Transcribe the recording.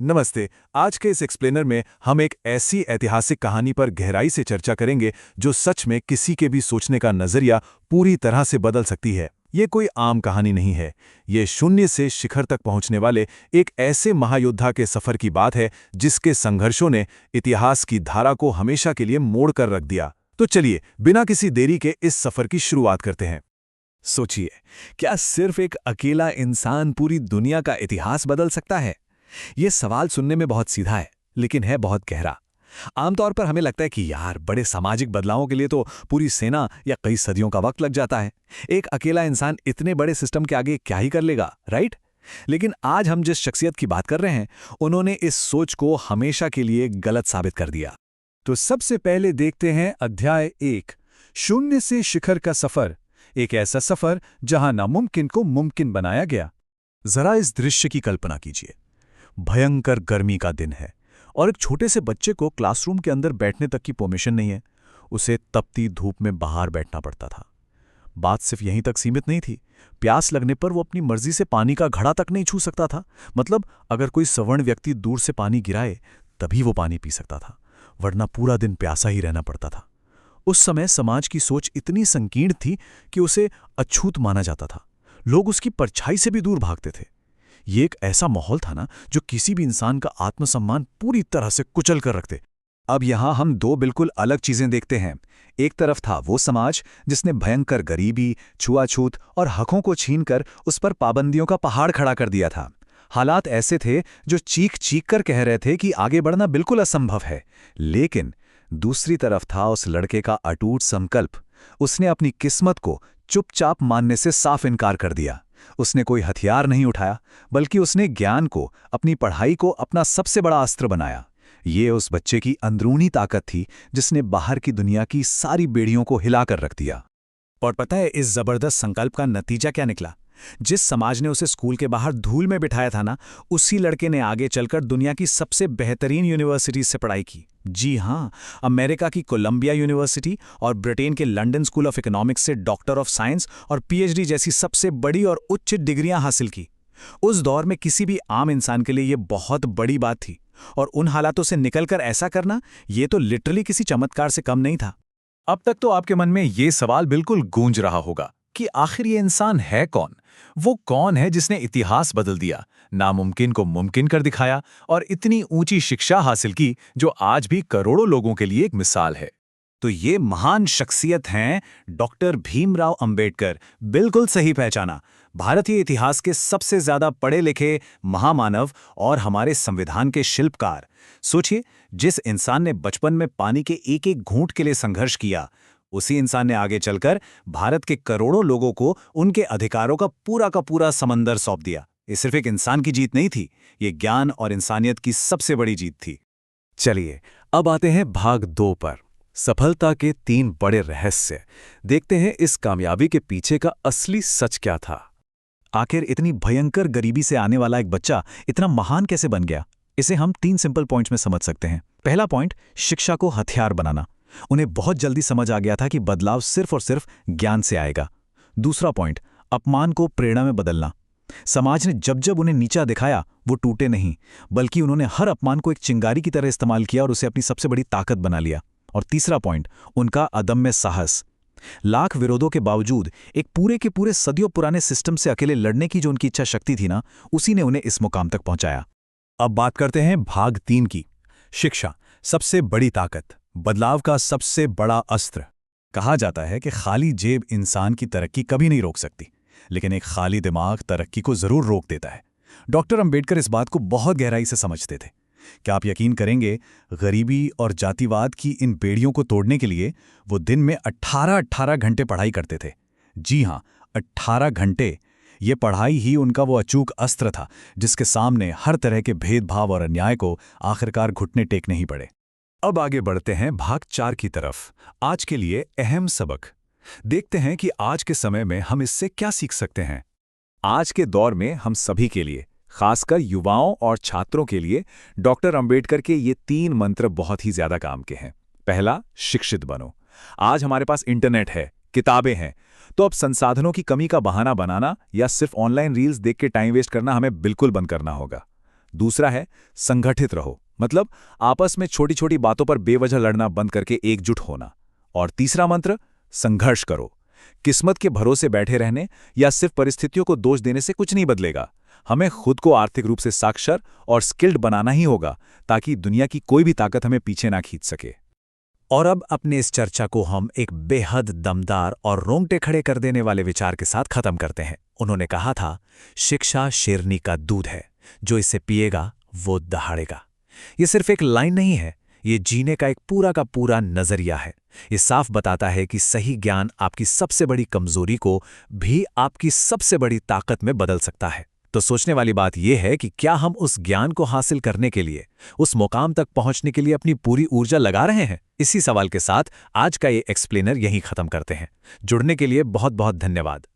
नमस्ते। आज के इस एक्सप्लेनर में हम एक ऐसी ऐतिहासिक कहानी पर गहराई से चर्चा करेंगे जो सच में किसी के भी सोचने का नजरिया पूरी तरह से बदल सकती है। ये कोई आम कहानी नहीं है। ये शून्य से शिखर तक पहुंचने वाले एक ऐसे महायोद्धा के सफर की बात है जिसके संघर्षों ने इतिहास की धारा को हमेशा के लिए मोड़ कर रख दिया। तो चलिए, बिना किसी देरी के इस सफर की शुरुआत करते हैं। सोचिए, क्या सिर्फ एक अकेला इंसान पूरी दुनिया का इतिहास बदल सकता है? ये सवाल सुनने में बहुत सीधा है, लेकिन है बहुत गहरा। आमतौर पर हमें लगता है कि यार, बड़े सामाजिक बदलावों के लिए तो पूरी सेना या कई सदियों का वक्त लग जाता है। एक अकेला इंसान इतने बड़े सिस्टम के आगे क्या ही कर लेगा, राइट? लेकिन आज हम जिस शख्सियत की बात कर रहे हैं, उन्होंने इस सोच को हमेशा के लिए गलत साबित कर दिया। तो सबसे पहले देखते हैं अध्याय 1, शून्य से शिखर का सफर। एक ऐसा सफर जहां नामुमकिन को मुमकिन बनाया गया। जरा इस दृश्य की कल्पना कीजिए। भयंकर गर्मी का दिन है और एक छोटे से बच्चे को क्लासरूम के अंदर बैठने तक की परमिशन नहीं है। उसे तपती धूप में बाहर बैठना पड़ता था। बात सिर्फ यहीं तक सीमित नहीं थी। प्यास लगने पर वो अपनी मर्जी से पानी का घड़ा तक नहीं छू सकता था। मतलब अगर कोई सवर्ण व्यक्ति दूर से पानी गिराए तभी वो पानी पी सकता था, वरना पूरा दिन प्यासा ही रहना पड़ता था। उस समय समाज की सोच इतनी संकीर्ण थी कि उसे अछूत माना जाता था। लोग उसकी परछाई से भी दूर भागते थे। ये एक ऐसा माहौल था ना, जो किसी भी इंसान का आत्मसम्मान पूरी तरह से कुचल कर रखते। अब यहां हम दो बिल्कुल अलग चीजें देखते हैं। एक तरफ था वो समाज जिसने भयंकर गरीबी, छुआछूत और हकों को छीनकर उस पर पाबंदियों का पहाड़ खड़ा कर दिया था। हालात ऐसे थे जो चीख चीख कर कह रहे थे कि आगे बढ़ना बिल्कुल असंभव है। लेकिन दूसरी तरफ था उस लड़के का अटूट संकल्प। उसने अपनी किस्मत को चुपचाप मानने से साफ इनकार कर दिया। उसने कोई हथियार नहीं उठाया, बल्कि उसने ज्ञान को, अपनी पढ़ाई को अपना सबसे बड़ा अस्त्र बनाया। ये उस बच्चे की अंदरूनी ताकत थी जिसने बाहर की दुनिया की सारी बेड़ियों को हिलाकर रख दिया। और पता है इस जबरदस्त संकल्प का नतीजा क्या निकला? जिस समाज ने उसे स्कूल के बाहर धूल में बिठाया था ना, उसी लड़के ने आगे चलकर दुनिया की सबसे बेहतरीन यूनिवर्सिटी से पढ़ाई की। जी हाँ, अमेरिका की कोलंबिया यूनिवर्सिटी और ब्रिटेन के लंदन स्कूल ऑफ इकोनॉमिक्स से डॉक्टर ऑफ साइंस और पीएचडी जैसी सबसे बड़ी और उच्च डिग्रियां हासिल की। उस दौर में किसी भी आम इंसान के लिए यह बहुत बड़ी बात थी, और उन हालातों से निकलकर ऐसा करना, यह तो लिटरली किसी चमत्कार से कम नहीं था। अब तक तो आपके मन में ये सवाल बिल्कुल गूंज रहा होगा कि आखिर ये इंसान है कौन? वो कौन है जिसने इतिहास बदल दिया, नामुमकिन को मुमकिन कर दिखाया और इतनी ऊंची शिक्षा हासिल की जो आज भी करोड़ों लोगों के लिए एक मिसाल है? तो ये महान शख्सियत हैं डॉक्टर भीमराव अंबेडकर। बिल्कुल सही पहचाना। भारतीय इतिहास के सबसे ज्यादा पढ़े लिखे महामानव और हमारे संविधान के शिल्पकार। सोचिए, जिस इंसान ने बचपन में पानी के एक एक घूंट के लिए संघर्ष किया, उसी इंसान ने आगे चलकर भारत के करोड़ों लोगों को उनके अधिकारों का पूरा समंदर सौंप दिया। ये सिर्फ एक इंसान की जीत नहीं थी, ये ज्ञान और इंसानियत की सबसे बड़ी जीत थी। चलिए, अब आते हैं भाग 2 पर। सफलता के 3 बड़े रहस्य। देखते हैं इस कामयाबी के पीछे का असली सच क्या था। आखिर इतनी भयंकर गरीबी से आने वाला एक बच्चा इतना महान कैसे बन गया? इसे हम 3 सिंपल पॉइंट्स में समझ सकते हैं। पहला पॉइंट, शिक्षा को हथियार बनाना। उन्हें बहुत जल्दी समझ आ गया था कि बदलाव सिर्फ और सिर्फ ज्ञान से आएगा। दूसरा पॉइंट, अपमान को प्रेरणा में बदलना। समाज ने जब जब उन्हें नीचा दिखाया, वो टूटे नहीं, बल्कि उन्होंने हर अपमान को एक चिंगारी की तरह इस्तेमाल किया और उसे अपनी सबसे बड़ी ताकत बना लिया। और तीसरा पॉइंट, उनका अदम्य साहस। लाख विरोधों के बावजूद एक पूरे के पूरे सदियों पुराने सिस्टम से अकेले लड़ने की जो उनकी इच्छा शक्ति थी ना, उसी ने उन्हें इस मुकाम तक पहुंचाया। अब बात करते हैं भाग 3 की। शिक्षा, सबसे बड़ी ताकत, बदलाव का सबसे बड़ा अस्त्र। कहा जाता है कि खाली जेब इंसान की तरक्की कभी नहीं रोक सकती, लेकिन एक खाली दिमाग तरक्की को जरूर रोक देता है। डॉक्टर अंबेडकर इस बात को बहुत गहराई से समझते थे। क्या आप यकीन करेंगे, गरीबी और जातिवाद की इन बेड़ियों को तोड़ने के लिए वो दिन में 18 घंटे पढ़ाई करते थे। जी हां, 18 घंटे। ये पढ़ाई ही उनका वो अचूक अस्त्र था जिसके सामने हर तरह के भेदभाव और अन्याय को आखिरकार घुटने टेकने ही पड़े। अब आगे बढ़ते हैं भाग 4 की तरफ। आज के लिए अहम सबक। देखते हैं कि आज के समय में हम इससे क्या सीख सकते हैं। आज के दौर में हम सभी के लिए, खासकर युवाओं और छात्रों के लिए, डॉक्टर अंबेडकर के ये 3 मंत्र बहुत ही ज्यादा काम के हैं। पहला, शिक्षित बनो। आज हमारे पास इंटरनेट है, किताबें हैं, तो अब संसाधनों की कमी का बहाना बनाना या सिर्फ ऑनलाइन रील्स देख के टाइम वेस्ट करना हमें बिल्कुल बंद करना होगा। दूसरा है संगठित रहो, मतलब आपस में छोटी छोटी बातों पर बेवजह लड़ना बंद करके एकजुट होना। और तीसरा मंत्र, संघर्ष करो। किस्मत के भरोसे बैठे रहने या सिर्फ परिस्थितियों को दोष देने से कुछ नहीं बदलेगा। हमें खुद को आर्थिक रूप से साक्षर और स्किल्ड बनाना ही होगा, ताकि दुनिया की कोई भी ताकत हमें पीछे ना खींच सके। और अब अपने इस चर्चा को हम एक बेहद दमदार और रोंगटे खड़े कर देने वाले विचार के साथ खत्म करते हैं। उन्होंने कहा था, शिक्षा शेरनी का दूध है, जो इसे पिएगा वो दहाड़ेगा। ये सिर्फ एक लाइन नहीं है, ये जीने का एक पूरा का पूरा नजरिया है। ये साफ बताता है कि सही ज्ञान आपकी सबसे बड़ी कमजोरी को भी आपकी सबसे बड़ी ताकत में बदल सकता है। तो सोचने वाली बात यह है कि क्या हम उस ज्ञान को हासिल करने के लिए, उस मुकाम तक पहुंचने के लिए अपनी पूरी ऊर्जा लगा रहे हैं? इसी सवाल के साथ आज का ये एक्सप्लेनर यहीं खत्म करते हैं। जुड़ने के लिए बहुत बहुत धन्यवाद।